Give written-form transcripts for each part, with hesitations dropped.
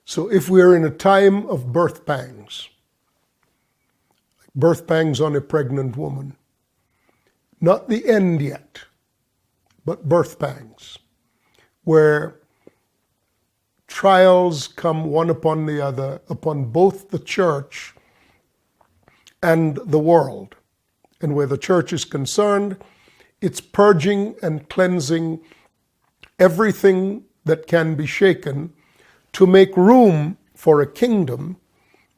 So if we're in a time of birth pangs on a pregnant woman, not the end yet, but birth pangs, where trials come one upon the other, upon both the church and the world. And where the church is concerned, it's purging and cleansing everything that can be shaken to make room for a kingdom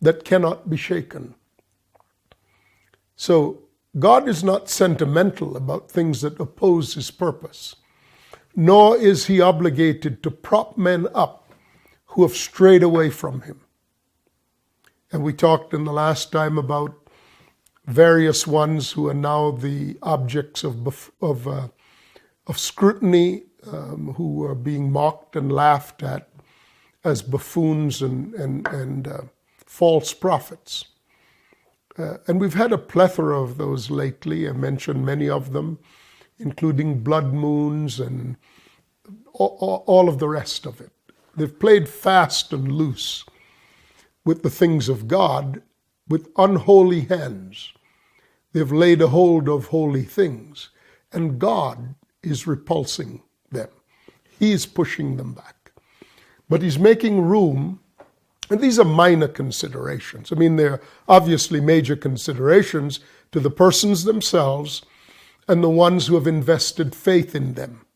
that cannot be shaken. So God is not sentimental about things that oppose his purpose, nor is he obligated to prop men up who have strayed away from him. And we talked in the last time about various ones who are now the objects of scrutiny, who are being mocked and laughed at as buffoons and false prophets. And we've had a plethora of those lately. I mentioned many of them, including blood moons and all of the rest of it. They've played fast and loose with the things of God with unholy hands. They've laid a hold of holy things, and God is repulsing them. He is pushing them back. But he's making room, and these are minor considerations. I mean, they're obviously major considerations to the persons themselves and the ones who have invested faith in them.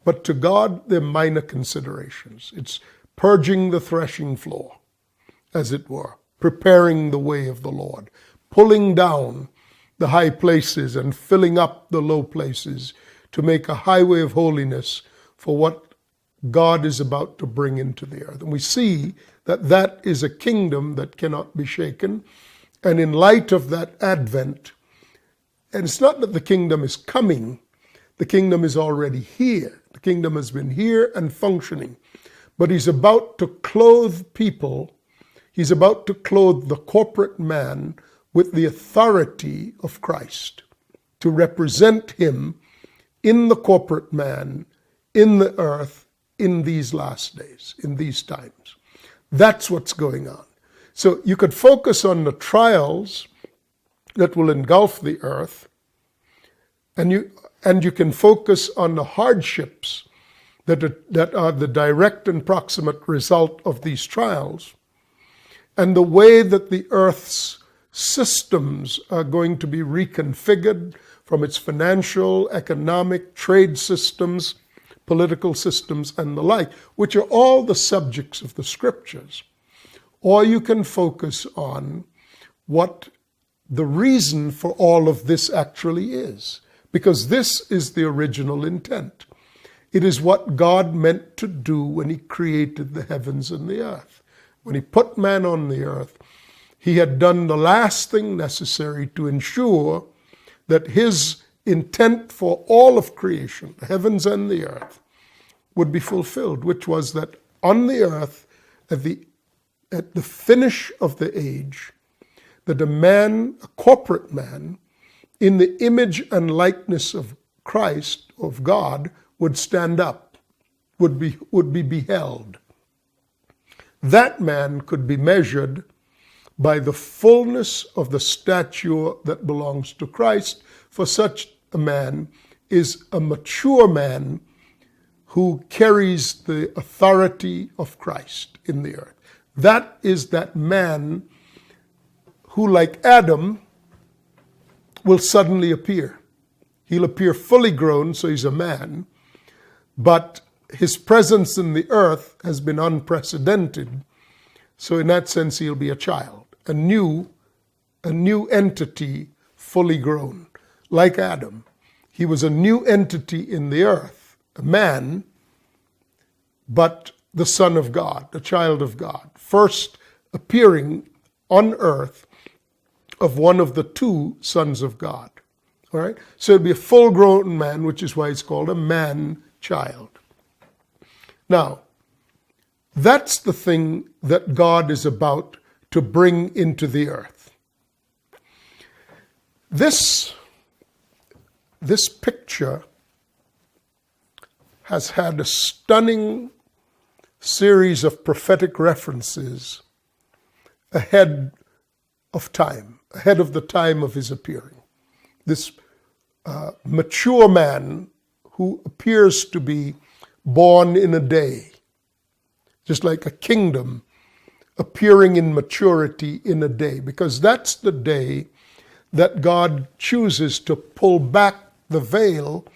But to God, they're minor considerations. It's purging the threshing floor, as it were, preparing the way of the Lord, pulling down the high places and filling up the low places to make a highway of holiness for what God is about to bring into the earth. And we see that that is a kingdom that cannot be shaken. And in light of that advent, and it's not that the kingdom is coming, the kingdom is already here. The kingdom has been here and functioning. But he's about to clothe people. He's about to clothe the corporate man with the authority of Christ, to represent him in the corporate man, in the earth, in these last days, in these times. That's what's going on. So you could focus on the trials that will engulf the earth, and you can focus on the hardships that are the direct and proximate result of these trials, and the way that the earth's systems are going to be reconfigured from its financial, economic, trade systems, political systems, and the like, which are all the subjects of the scriptures. Or you can focus on what the reason for all of this actually is, because this is the original intent. It is what God meant to do when he created the heavens and the earth. When he put man on the earth, he had done the last thing necessary to ensure that his intent for all of creation, the heavens and the earth, would be fulfilled, which was that on the earth, at the finish of the age, that a man, a corporate man, in the image and likeness of Christ, of God, would stand up, would be beheld. That man could be measured by the fullness of the stature that belongs to Christ, for such a man is a mature man who carries the authority of Christ in the earth. That is that man who, like Adam, will suddenly appear. He'll appear fully grown, so he's a man, but his presence in the earth has been unprecedented. So in that sense, he'll be a child, a new entity, fully grown. Like Adam, he was a new entity in the earth, a man, but the Son of God, the child of God, first appearing on earth of one of the two sons of God. All right? So it'd be a full-grown man, which is why it's called a man-child. Now, that's the thing that God is about to bring into the earth. This picture has had a stunning series of prophetic references ahead of time, ahead of the time of his appearing. This mature man who appears to be born in a day, just like a kingdom appearing in maturity in a day, because that's the day that God chooses to pull back the veil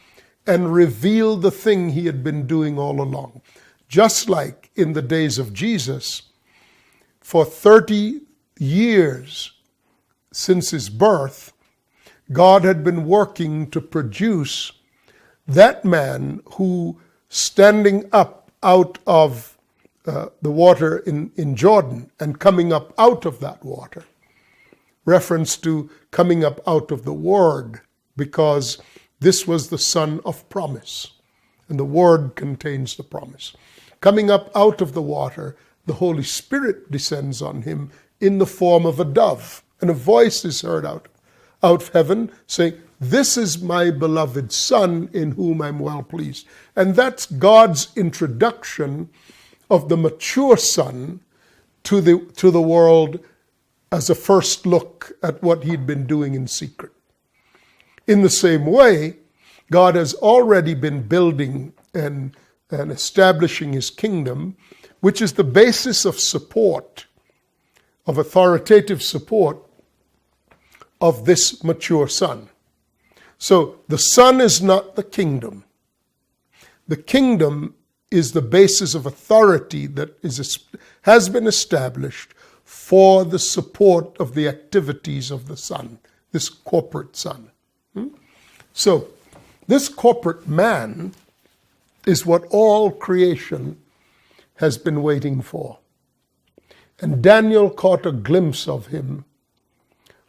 and reveal the thing he had been doing all along. Just like in the days of Jesus, for 30 years since his birth, God had been working to produce that man who, standing up out of the water in Jordan and coming up out of that water, reference to coming up out of the Word, because this was the son of promise, and the Word contains the promise. Coming up out of the water, the Holy Spirit descends on him in the form of a dove, and a voice is heard out of heaven saying, "This is my beloved Son in whom I'm well pleased." And that's God's introduction of the mature Son to the world as a first look at what he'd been doing in secret. In the same way, God has already been building and establishing his kingdom, which is the basis of support, of authoritative support of this mature Son. So the Son is not the kingdom. The kingdom is the basis of authority that has been established for the support of the activities of the Son, this corporate Son. So this corporate man is what all creation has been waiting for. And Daniel caught a glimpse of him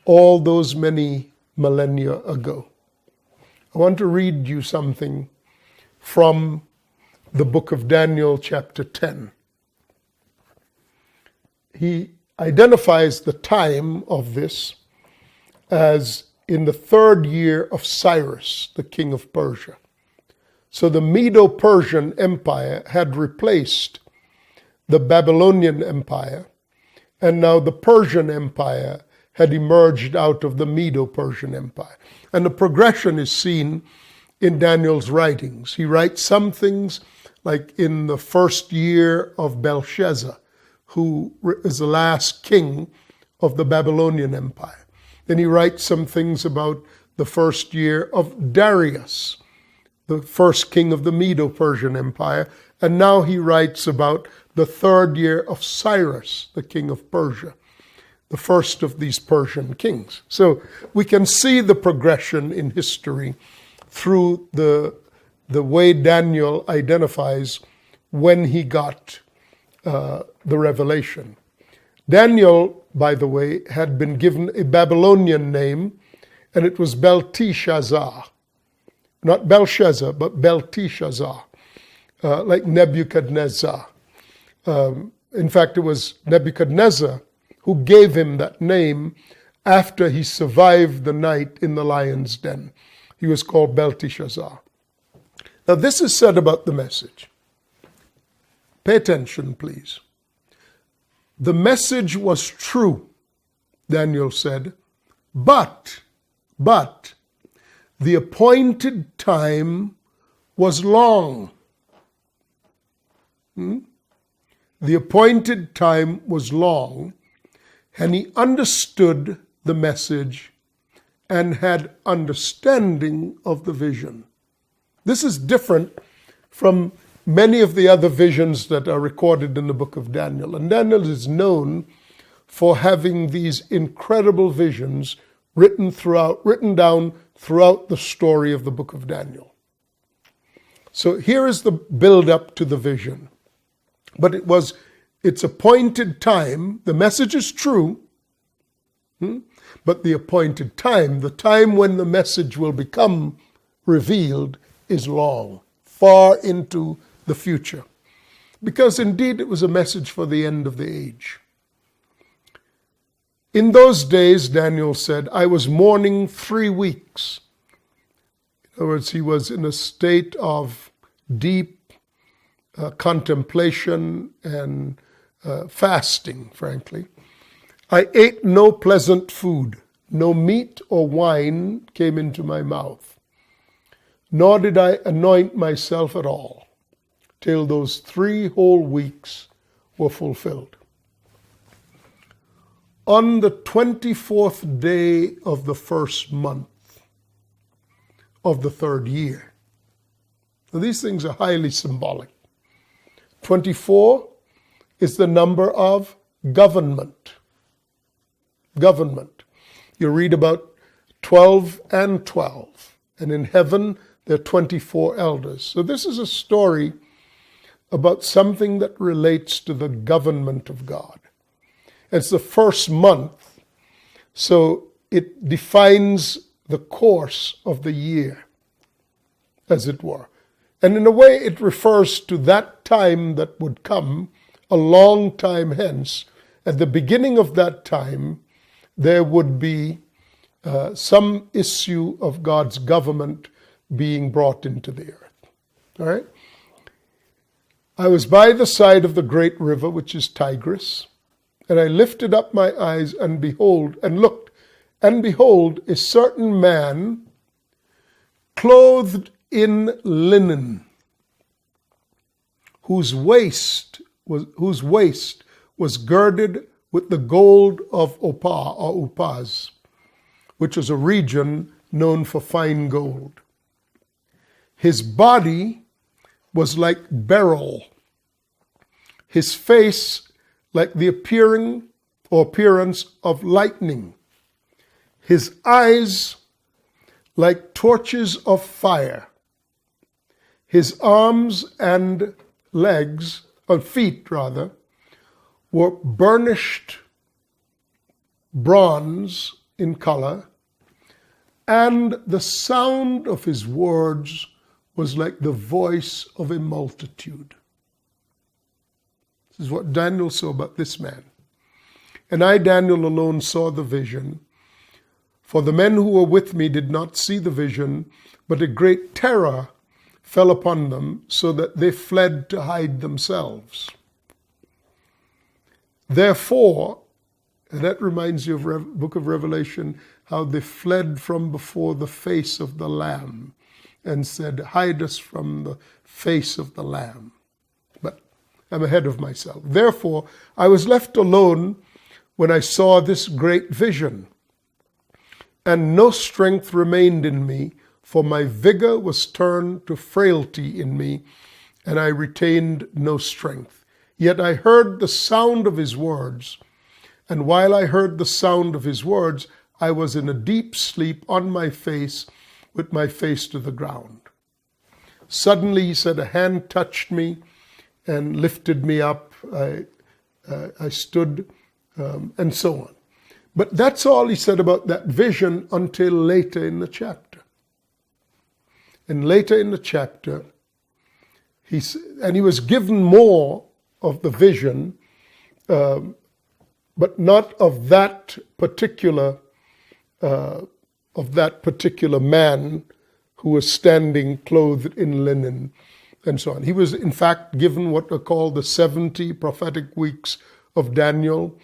all those many millennia ago. I want to read you something from the book of Daniel, chapter 10. He identifies the time of this as in the 3rd year of Cyrus, the king of Persia. So the Medo-Persian Empire had replaced the Babylonian Empire, and now the Persian Empire had emerged out of the Medo-Persian Empire. And the progression is seen in Daniel's writings. He writes some things like in the 1st year of Belshazzar, who is the last king of the Babylonian Empire. Then he writes some things about the 1st year of Darius, the first king of the Medo-Persian Empire. And now he writes about the 3rd year of Cyrus, the king of Persia, the first of these Persian kings. So we can see the progression in history through the way Daniel identifies when he got the revelation. Daniel, by the way, had been given a Babylonian name, and it was Belteshazzar. Not Belshazzar, but Belteshazzar, like Nebuchadnezzar. In fact, it was Nebuchadnezzar who gave him that name after he survived the night in the lion's den. He was called Belteshazzar. Now, this is said about the message. Pay attention, please. The message was true, Daniel said, but the appointed time was long. The appointed time was long, and he understood the message and had understanding of the vision. This is different from many of the other visions that are recorded in the book of Daniel. And Daniel is known for having these incredible visions written down throughout the story of the book of Daniel. So here is the build-up to the vision. But its appointed time. The message is true, but the appointed time, the time when the message will become revealed, is long, far into the future. Because indeed it was a message for the end of the age. In those days, Daniel said, I was mourning 3 weeks. In other words, he was in a state of deep contemplation and fasting, frankly. I ate no pleasant food. No meat or wine came into my mouth, nor did I anoint myself at all, till those 3 whole weeks were fulfilled. On the 24th day of the first month of the 3rd year. Now, these things are highly symbolic. 24 is the number of government. Government. You read about 12 and 12. And in heaven, there are 24 elders. So this is a story about something that relates to the government of God. It's the first month, so it defines the course of the year, as it were. And in a way, it refers to that time that would come a long time hence. At the beginning of that time, there would be some issue of God's government being brought into the earth. All right? I was by the side of the great river, which is Tigris, and I lifted up my eyes and looked, and behold, a certain man clothed in linen, whose waist was girded with the gold of Opah or Upaz, which was a region known for fine gold. His body was like beryl, his face like the appearance of lightning, his eyes like torches of fire, his arms and legs, or feet rather, were burnished bronze in color, and the sound of his words was like the voice of a multitude. This is what Daniel saw about this man. And I, Daniel, alone saw the vision, for the men who were with me did not see the vision, but a great terror fell upon them, so that they fled to hide themselves. Therefore, and that reminds you of book of Revelation, how they fled from before the face of the Lamb and said, hide us from the face of the Lamb. But I'm ahead of myself. Therefore, I was left alone when I saw this great vision, and no strength remained in me, for my vigor was turned to frailty in me, and I retained no strength. Yet I heard the sound of his words, and while I heard the sound of his words, I was in a deep sleep on my face, with my face to the ground. Suddenly, he said, a hand touched me and lifted me up. I stood, and so on. But that's all he said about that vision until later in the chapter. And later in the chapter, he was given more of the vision, but not of that particular man who was standing clothed in linen and so on. He was in fact given what are called the 70 prophetic weeks of Daniel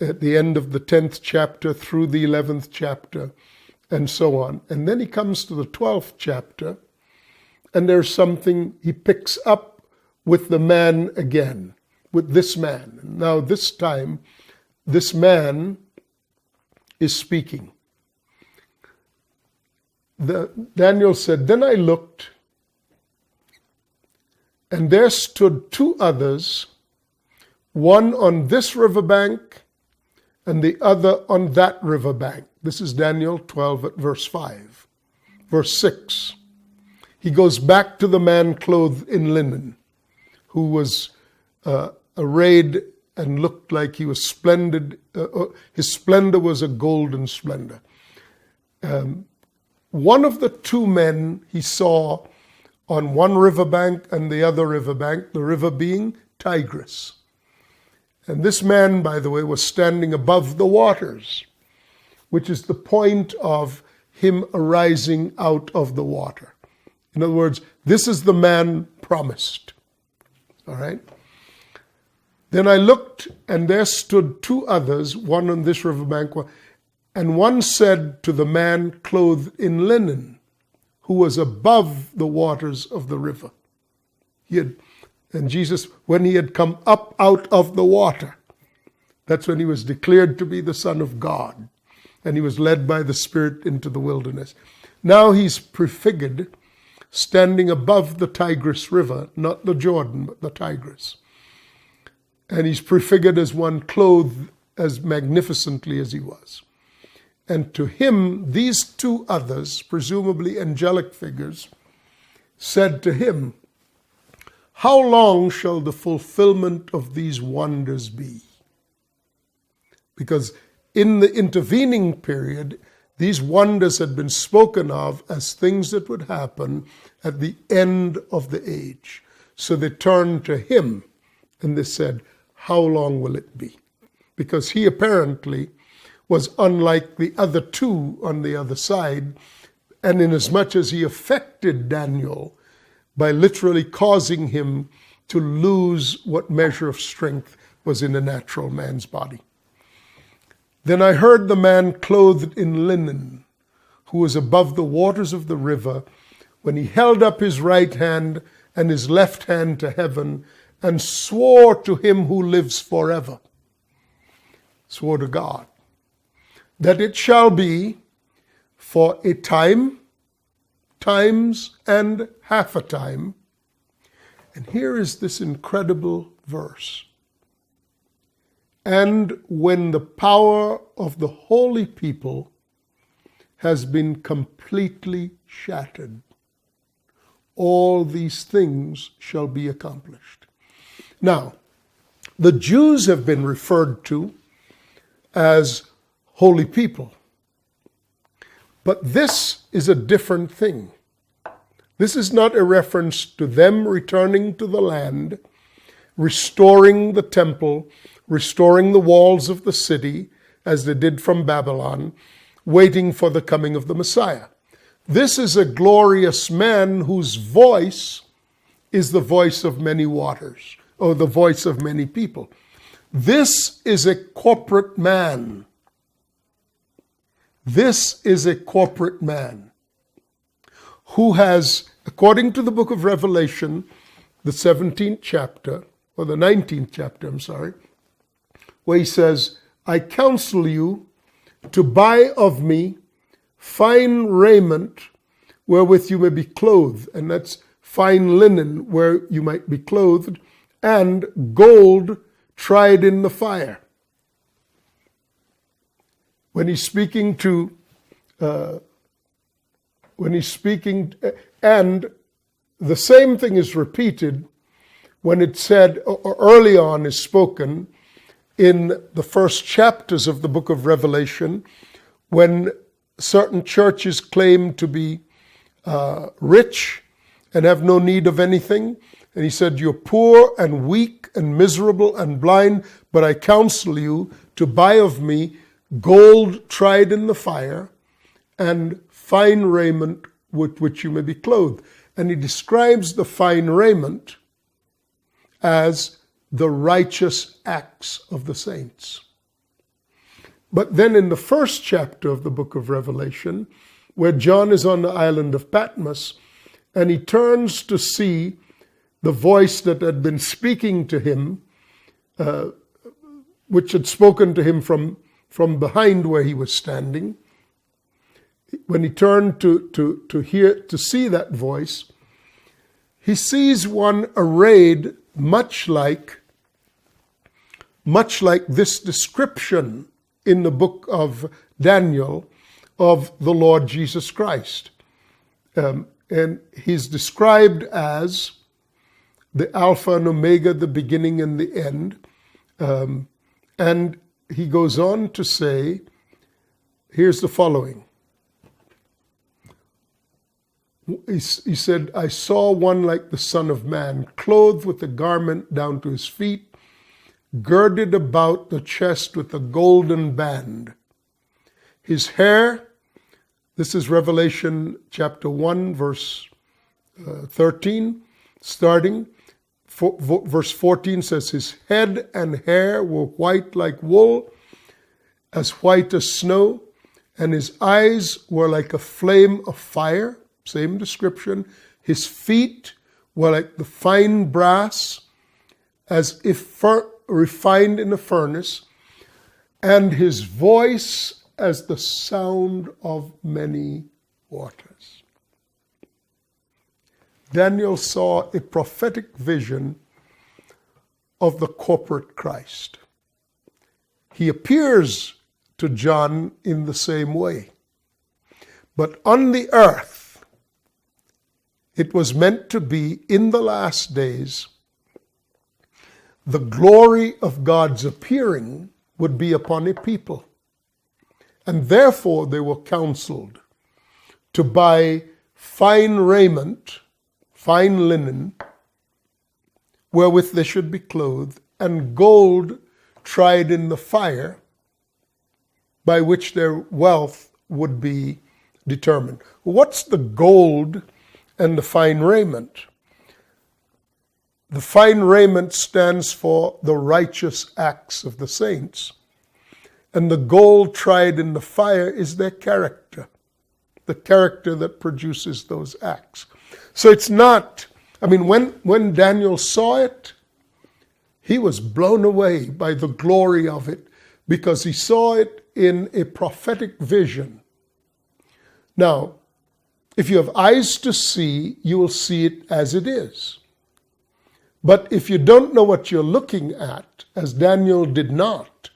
at the end of the 10th chapter through the 11th chapter and so on. And then he comes to the 12th chapter, and there's something he picks up with the man again, with this man. Now this time, this man is speaking. Daniel said, then I looked, and there stood 2 others, one on this riverbank and the other on that riverbank. This is Daniel 12 at verse 5. Verse 6, he goes back to the man clothed in linen, who was arrayed and looked like he was splendid. His splendor was a golden splendor. One of the 2 men he saw on one riverbank and the other riverbank, the river being Tigris. And this man, by the way, was standing above the waters, which is the point of him arising out of the water. In other words, this is the man promised. All right? Then I looked, and there stood two others, one on this riverbank, and one said to the man clothed in linen, who was above the waters of the river. And Jesus, when he had come up out of the water, that's when he was declared to be the Son of God, and he was led by the Spirit into the wilderness. Now he's prefigured, standing above the Tigris River, not the Jordan, but the Tigris. And he's prefigured as one clothed as magnificently as he was. And to him, these two others, presumably angelic figures, said to him, "How long shall the fulfillment of these wonders be?" Because in the intervening period, these wonders had been spoken of as things that would happen at the end of the age. So they turned to him and they said, "How long will it be?" Because he apparently was unlike the other two on the other side, and inasmuch as he affected Daniel by literally causing him to lose what measure of strength was in a natural man's body. Then I heard the man clothed in linen, who was above the waters of the river, when he held up his right hand and his left hand to heaven, and swore to him who lives forever, swore to God, that it shall be for a time, times, and half a time. And here is this incredible verse. And when the power of the holy people has been completely shattered, all these things shall be accomplished. Now, the Jews have been referred to as holy people. But this is a different thing. This is not a reference to them returning to the land, restoring the temple, restoring the walls of the city, as they did from Babylon, waiting for the coming of the Messiah. This is a glorious man whose voice is the voice of many waters, or the voice of many people. This is a corporate man. This is a corporate man who has, according to the book of Revelation, the 17th chapter, or the 19th chapter, where he says, "I counsel you to buy of me fine raiment wherewith you may be clothed," and that's fine linen where you might be clothed, "and gold tried in the fire." When he's speaking and the same thing is repeated when it said, or early on is spoken in the first chapters of the book of Revelation, when certain churches claim to be rich and have no need of anything. And he said, "You're poor and weak and miserable and blind, but I counsel you to buy of me gold tried in the fire and fine raiment with which you may be clothed." And he describes the fine raiment as the righteous acts of the saints. But then in the first chapter of the book of Revelation, where John is on the island of Patmos, and he turns to see the voice that had been speaking to him, which had spoken to him from behind where he was standing. When he turned to see that voice, he sees one arrayed much like this description in the book of Daniel of the Lord Jesus Christ. And he's described as the Alpha and Omega, the beginning and the end. And he goes on to say, here's the following. He said, "I saw one like the Son of Man, clothed with a garment down to his feet, girded about the chest with a golden band. His hair," this is Revelation chapter 1, verse 13, starting, verse 14 says, his head and hair were white like wool, as white as snow, and his eyes were like a flame of fire. Same description. His feet were like the fine brass, as if refined in a furnace, and his voice as the sound of many waters. Daniel saw a prophetic vision of the corporate Christ. He appears to John in the same way. But on the earth, it was meant to be in the last days, the glory of God's appearing would be upon a people. And therefore they were counseled to buy fine raiment, fine linen, wherewith they should be clothed, and gold tried in the fire, by which their wealth would be determined. What's the gold and the fine raiment? The fine raiment stands for the righteous acts of the saints, and the gold tried in the fire is their character, the character that produces those acts. So it's not, when Daniel saw it, he was blown away by the glory of it, because he saw it in a prophetic vision. Now, if you have eyes to see, you will see it as it is. But if you don't know what you're looking at, as Daniel did not,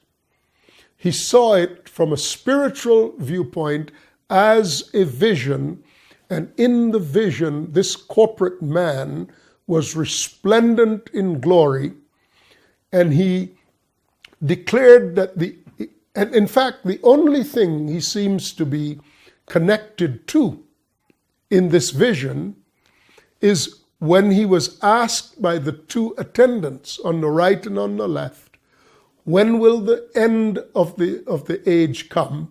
he saw it from a spiritual viewpoint as a vision, and in the vision, this corporate man was resplendent in glory, and he declared that and in fact, the only thing he seems to be connected to in this vision is when he was asked by the two attendants on the right and on the left, when will the end of the age come,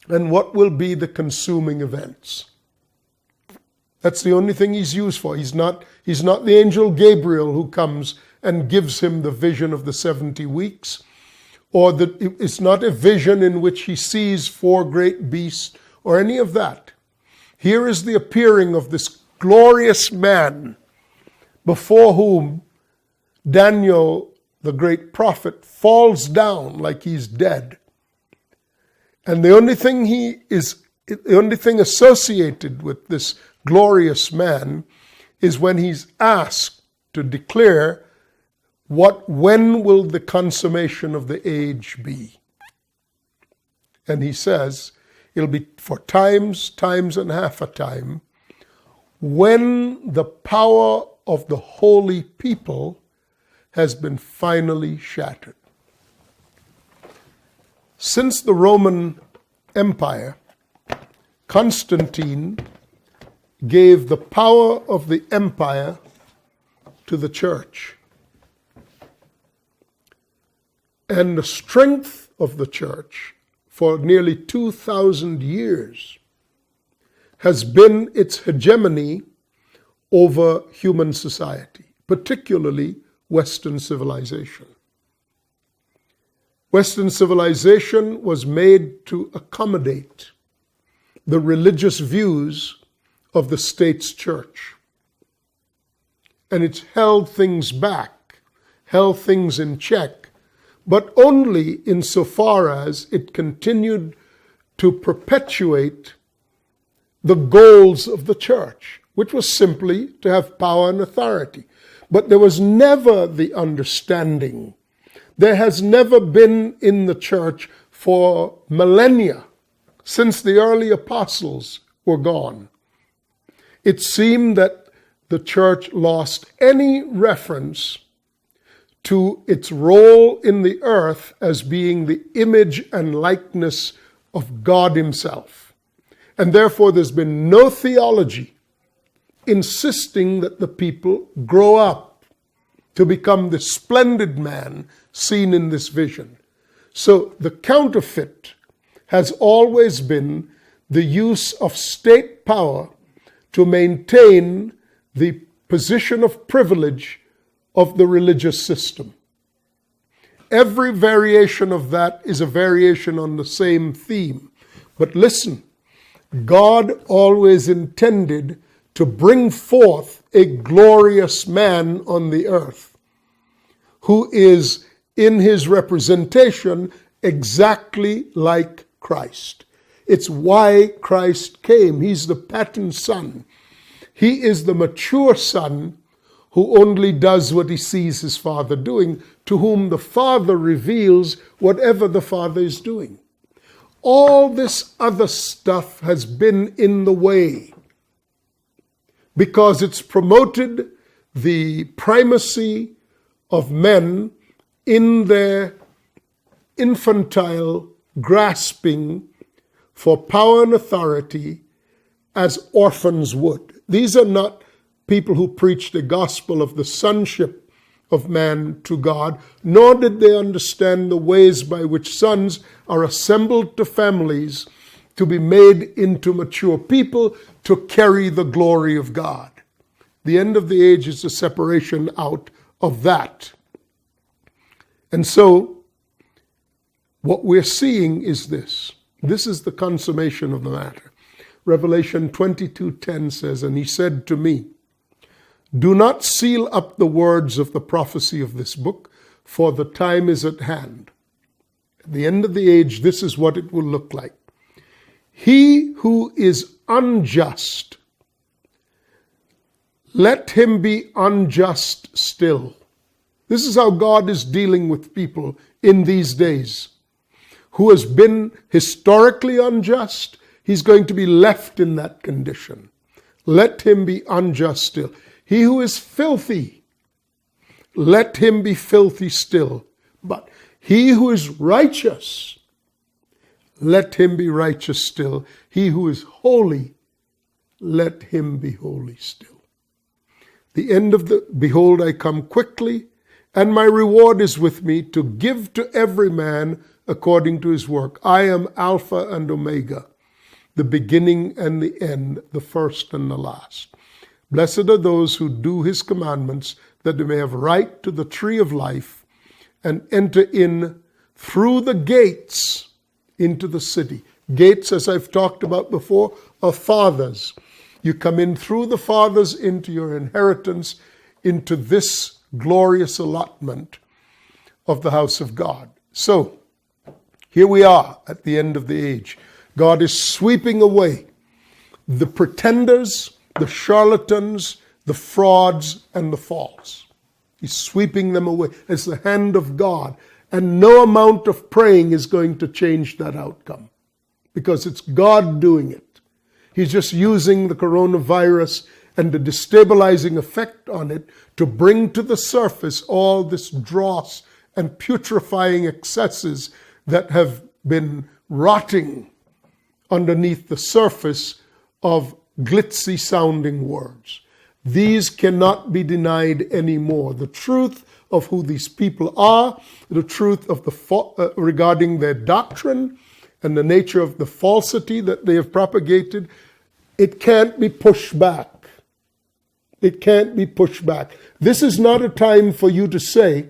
and what will be the consuming events? That's the only thing he's used for. He's not the angel Gabriel who comes and gives him the vision of the 70 weeks, or it's not a vision in which he sees 4 great beasts or any of that. Here is the appearing of this glorious man before whom Daniel, the great prophet, falls down like he's dead. And the only thing associated with this glorious man is when he's asked to declare when will the consummation of the age be? And he says, it'll be for times and half a time, when the power of the holy people has been finally shattered. Since the Roman Empire, Constantine gave the power of the empire to the church. And the strength of the church for nearly 2,000 years has been its hegemony over human society, particularly Western civilization. Western civilization was made to accommodate the religious views of the state's church. And it's held things back, held things in check, but only insofar as it continued to perpetuate the goals of the church, which was simply to have power and authority. But there was never the understanding. There has never been in the church for millennia, since the early apostles were gone. It seemed that the church lost any reference to its role in the earth as being the image and likeness of God himself. And therefore there's been no theology insisting that the people grow up to become the splendid man seen in this vision. So the counterfeit has always been the use of state power to maintain the position of privilege of the religious system. Every variation of that is a variation on the same theme. But listen, God always intended to bring forth a glorious man on the earth who is in his representation exactly like Christ. It's why Christ came. He's the pattern son. He is the mature son who only does what he sees his Father doing, to whom the Father reveals whatever the Father is doing. All this other stuff has been in the way because it's promoted the primacy of men in their infantile grasping for power and authority as orphans would. These are not people who preach the gospel of the sonship of man to God, nor did they understand the ways by which sons are assembled to families to be made into mature people to carry the glory of God. The end of the age is a separation out of that. And so, what we're seeing is this. This is the consummation of the matter. Revelation 22:10 says, "And he said to me, do not seal up the words of the prophecy of this book, for the time is at hand." At the end of the age, this is what it will look like. "He who is unjust, let him be unjust still." This is how God is dealing with people in these days. Who has been historically unjust, he's going to be left in that condition. Let him be unjust still. He who is filthy, let him be filthy still. But he who is righteous, let him be righteous still. He who is holy, let him be holy still. The end of the, behold, I come quickly, and my reward is with me to give to every man according to his work. I am Alpha and Omega, the beginning and the end, the first and the last. Blessed are those who do his commandments, that they may have right to the tree of life and enter in through the gates into the city. Gates, as I've talked about before, are fathers. You come in through the fathers into your inheritance, into this glorious allotment of the house of God. So, here we are at the end of the age. God is sweeping away the pretenders, the charlatans, the frauds, and the false. He's sweeping them away. It's the hand of God. And no amount of praying is going to change that outcome, because it's God doing it. He's just using the coronavirus and the destabilizing effect on it to bring to the surface all this dross and putrefying excesses that have been rotting underneath the surface of glitzy sounding words. These cannot be denied anymore. The truth of who these people are, the truth of the regarding their doctrine and the nature of the falsity that they have propagated, it can't be pushed back. It can't be pushed back. This is not a time for you to say,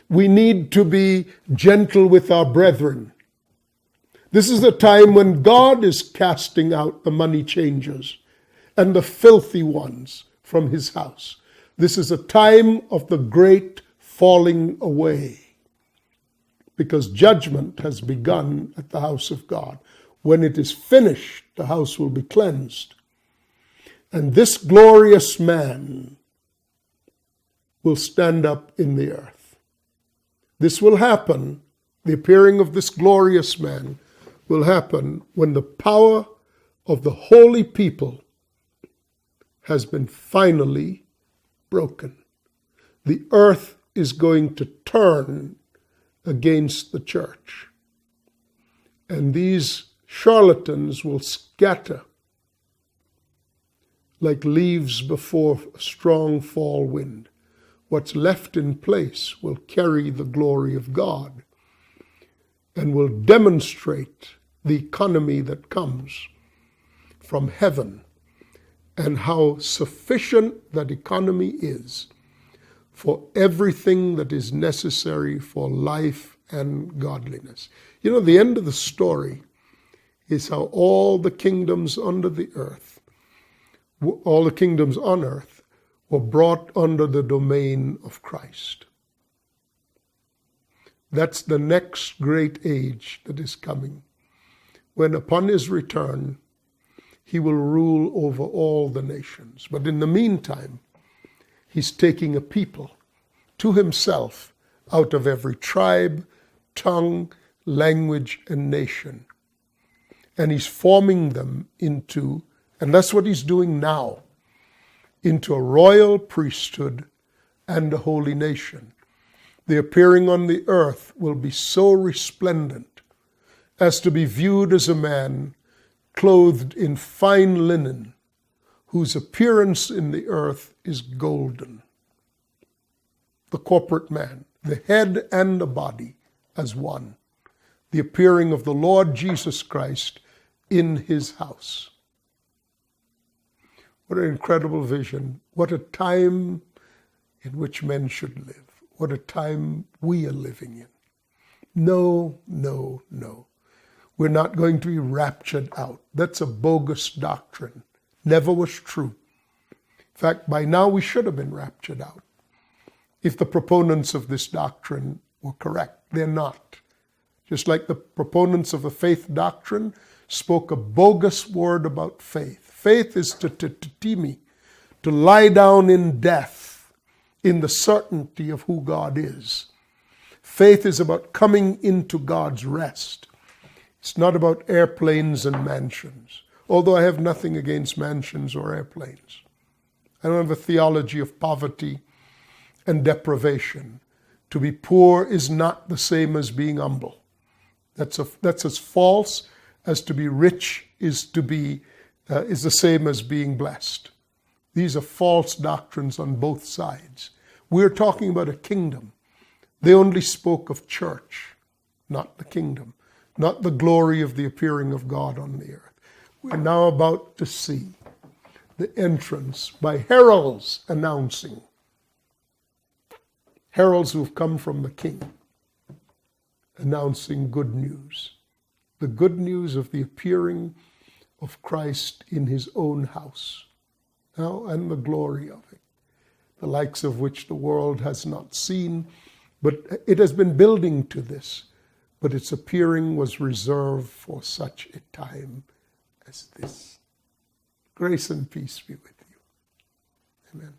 we need to be gentle with our brethren. This is a time when God is casting out the money changers and the filthy ones from his house. This is a time of the great falling away, because judgment has begun at the house of God. When it is finished, the house will be cleansed. And this glorious man will stand up in the earth. This will happen, the appearing of this glorious man will happen when the power of the holy people has been finally broken. The earth is going to turn against the church. And these charlatans will scatter like leaves before a strong fall wind. What's left in place will carry the glory of God and will demonstrate the economy that comes from heaven and how sufficient that economy is for everything that is necessary for life and godliness. You know, the end of the story is how all the kingdoms under the earth, all the kingdoms on earth, were brought under the domain of Christ. That's the next great age that is coming, when upon his return, he will rule over all the nations. But in the meantime, he's taking a people to himself out of every tribe, tongue, language, and nation. And he's forming them into, and that's what he's doing now, into a royal priesthood and a holy nation. The appearing on the earth will be so resplendent as to be viewed as a man clothed in fine linen, whose appearance in the earth is golden. The corporate man, the head and the body as one. The appearing of the Lord Jesus Christ in his house. What an incredible vision. What a time in which men should live. What a time we are living in. No, no, no. We're not going to be raptured out. That's a bogus doctrine. Never was true. In fact, by now we should have been raptured out if the proponents of this doctrine were correct. They're not. Just like the proponents of the faith doctrine spoke a bogus word about faith. Faith is to lie down in death in the certainty of who God is. Faith is about coming into God's rest. It's not about airplanes and mansions, although I have nothing against mansions or airplanes. I don't have a theology of poverty and deprivation. To be poor is not the same as being humble. That's as false as to be rich is the same as being blessed. These are false doctrines on both sides. We're talking about a kingdom. They only spoke of church, not the kingdom, not the glory of the appearing of God on the earth. We're now about to see the entrance by heralds announcing. Heralds who've come from the king, announcing good news. The good news of the appearing of Christ in his own house. Now, and the glory of it, the likes of which the world has not seen, but it has been building to this. But its appearing was reserved for such a time as this. Grace and peace be with you. Amen.